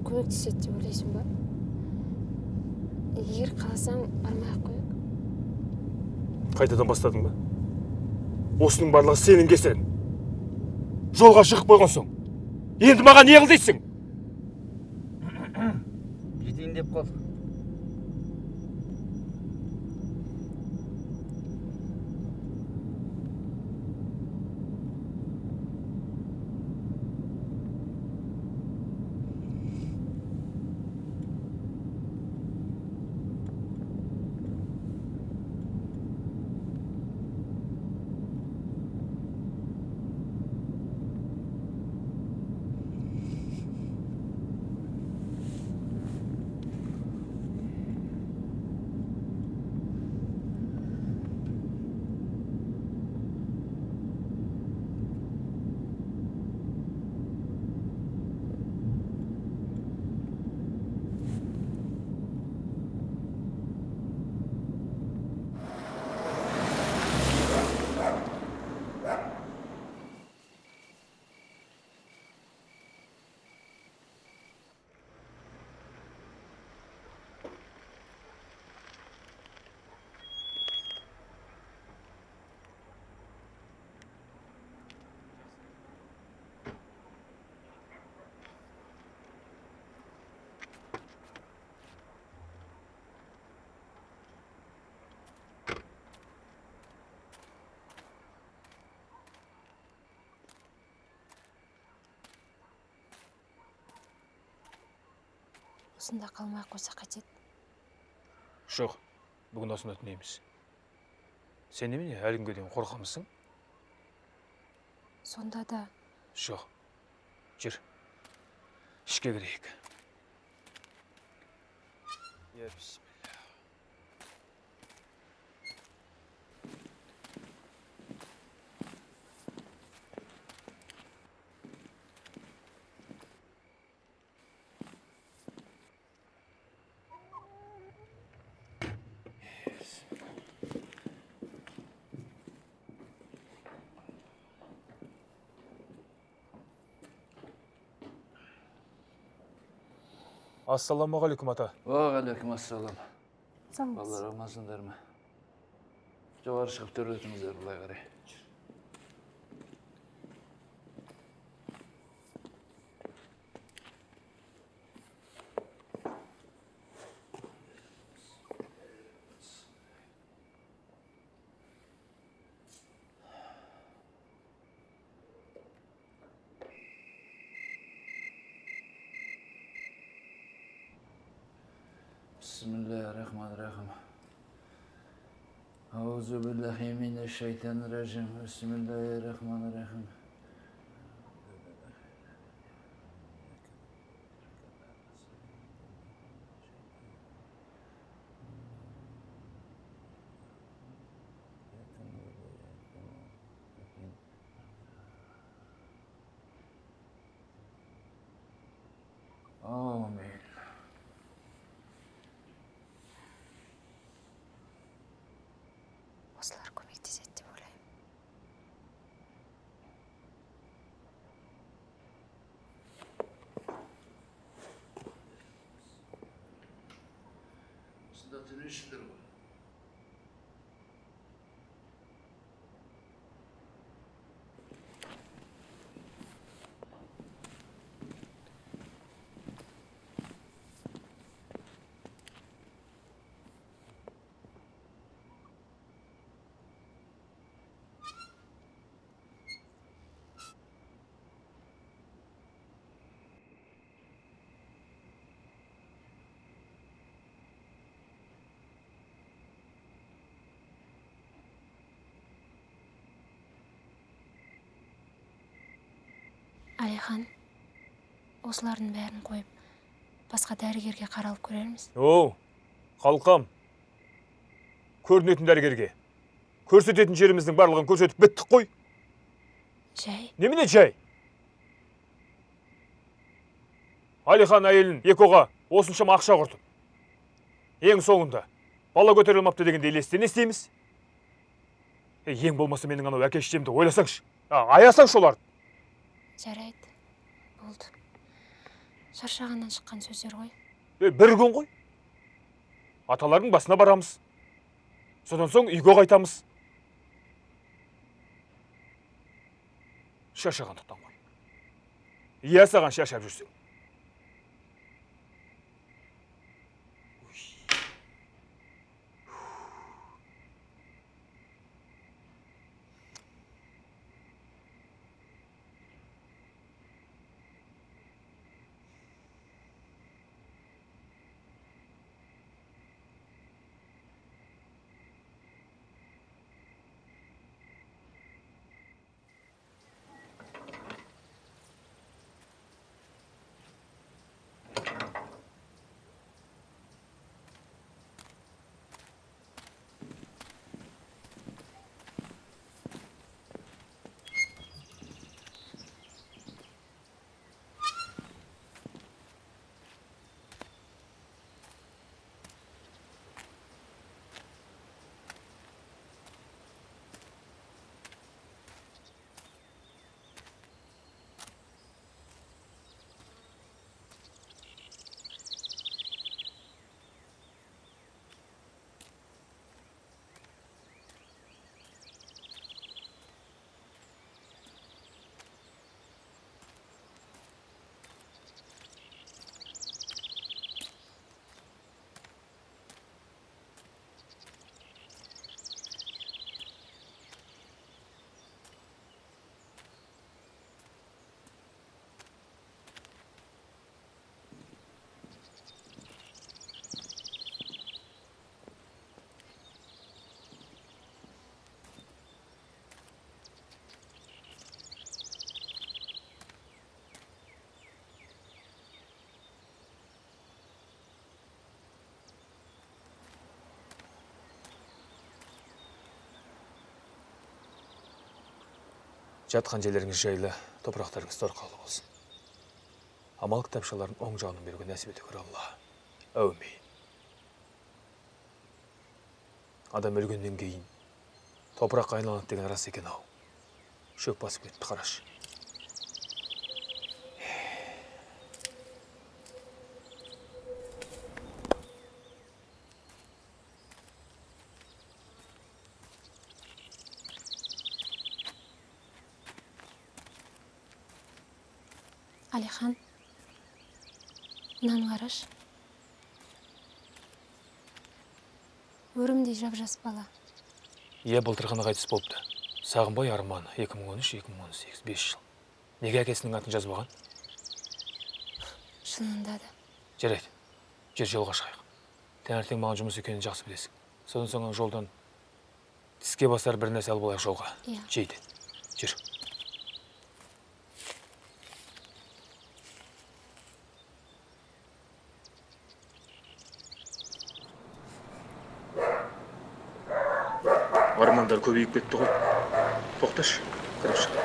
көмектеседі деп ойлайсың ба? Егер қаласаң, бармай-ақ қояйық. Қайтадан бастадың ба? Осының барлығы сенің кесірің. Жолға шығып қойған соң. Енді маған не қыл дейсің? Жетейін деп қал. Осында қалмай қойса қайтеді? Жоқ, бүгін осында түнейміз. Сен немене әлі күнге дейін қорқамысың? Сонда да... Жоқ, жүр. Ішке кірейік. Ассаламағалейкум, ата. Уағалейкум ассалам. Сау болсын. Балалар амансыңдар ма? Жоғары шығып төрлетіңіздер былай қарай. Bismillahirrahmanirrahim. Auzu billahi mineşşeytanirracim. Bismillahirrahmanirrahim. Amin. Осылар көмектеседі деп ойлаймын. Осында түнешілер ғой. Алихан, осылардың бәрін қойып, басқа дәрігерге қаралып көрерміз. Оу, қалқам. Көрінетін дәрігерге. Көрсететін жеріміздің барлығын көрсетіп біттік қой. Жай? Немене жай? Алихан әйелін Екоға осыншама ақша құртып. Ең соңында бала көтерілмапты дегенде елесте не істейміз? Ең болмаса менің анау әке-шешемді ойласаңшы. Аясаңшы оларды. Жарайды, болды. Шаршағаннан шыққан сөздер ғой. Бір күн ғой. Аталардың басына барамыз. Содан соң үйге қайтамыз. Шаршағандықтан ғой. Иә, саған шаршап жүрсің. Жатқан жерлеріңіз жайлы, топырақтарыңыз торқалы болсын. Амал кітапшаларын оң жағынан беруге нәсіп ете көр Алла. Әумин. Адам өлгеннен кейін топырақ айналады деген рас екен ау. Шөп басып кетті, қарашы. Алихан, мынаны қараш. Өрімдей жап-жас бала. Иә, былтыр ғана қайтыс болыпты. Сағынбай Арман, 2013-2018, 5 жыл. Неге әкесінің атын жазбаған? Шынында да. Жарайды, жер жолға шығайық. Таңертең маған жұмыс екенін жақсы білесің. Содан соң жолдан тіске басар бір нәрсе алып алайық жолға. Иә. Жейді. Жүр. Армандар көбейіп кетті ғой. Тоқташы, кіріп шық.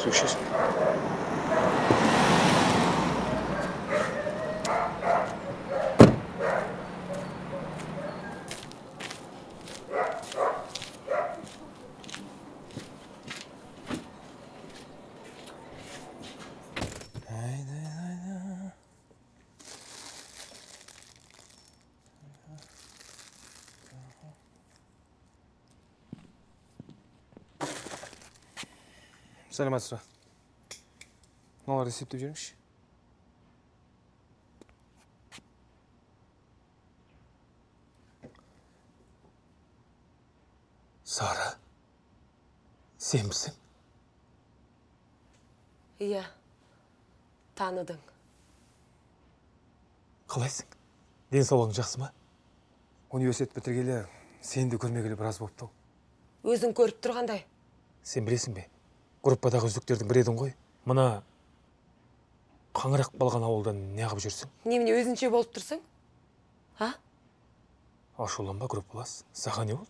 Су ішесің. Сәлеметсіз. Мыналарды есептеп жүріңізші. Сара, сенбісің? Иә, таныдың. Қалайсың? Денсаулығың жақсы ма? Университет бітіргелі, сені де көрмегелі біраз болыпты. Өзің көріп тұрғандай. Сен білесің бе? Группадағы үздіктердің бірі едің ғой. Мына қаңырақ балған ауылдан не қылып жүрсің? Немене өзінше болып тұрсың? А? Ашуланба, группалас. Саған не болды?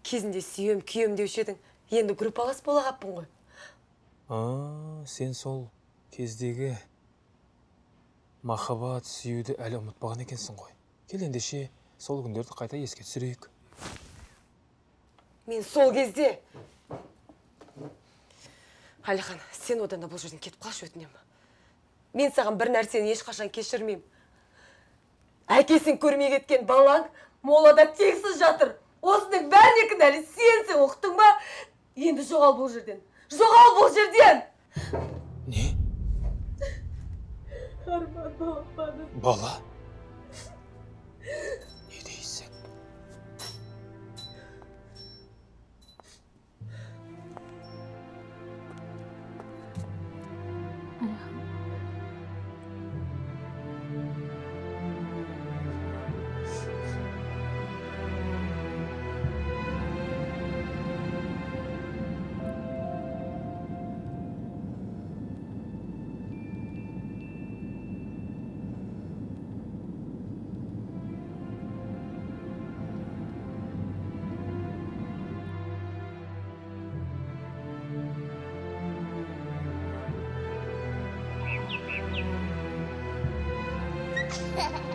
Кезінде сүйем, күйем деуші едің. Енді группалас бола қаппын ғой. Сен сол кездегі махаббат сүюді әлі ұмытпаған екенсің ғой. Кел ендеше сол күндерді қайта еске түсірейік. Мен сол кезде... Алихан, сен одан да бұл жерден кетіп қалшы, өтінем. Мен саған бір нәрсені ешқашан кешірмеймін. Әкесін көрмей кеткен балаң молада тексіз жатыр. Осының бәріне кінәлі сенсің, ұқтың ба? Енді жоғал бұл жерден. Жоғал бұл жерден! Не? Арман балапаным. Бала? Не дейсің? Алихан. Ha ha ha.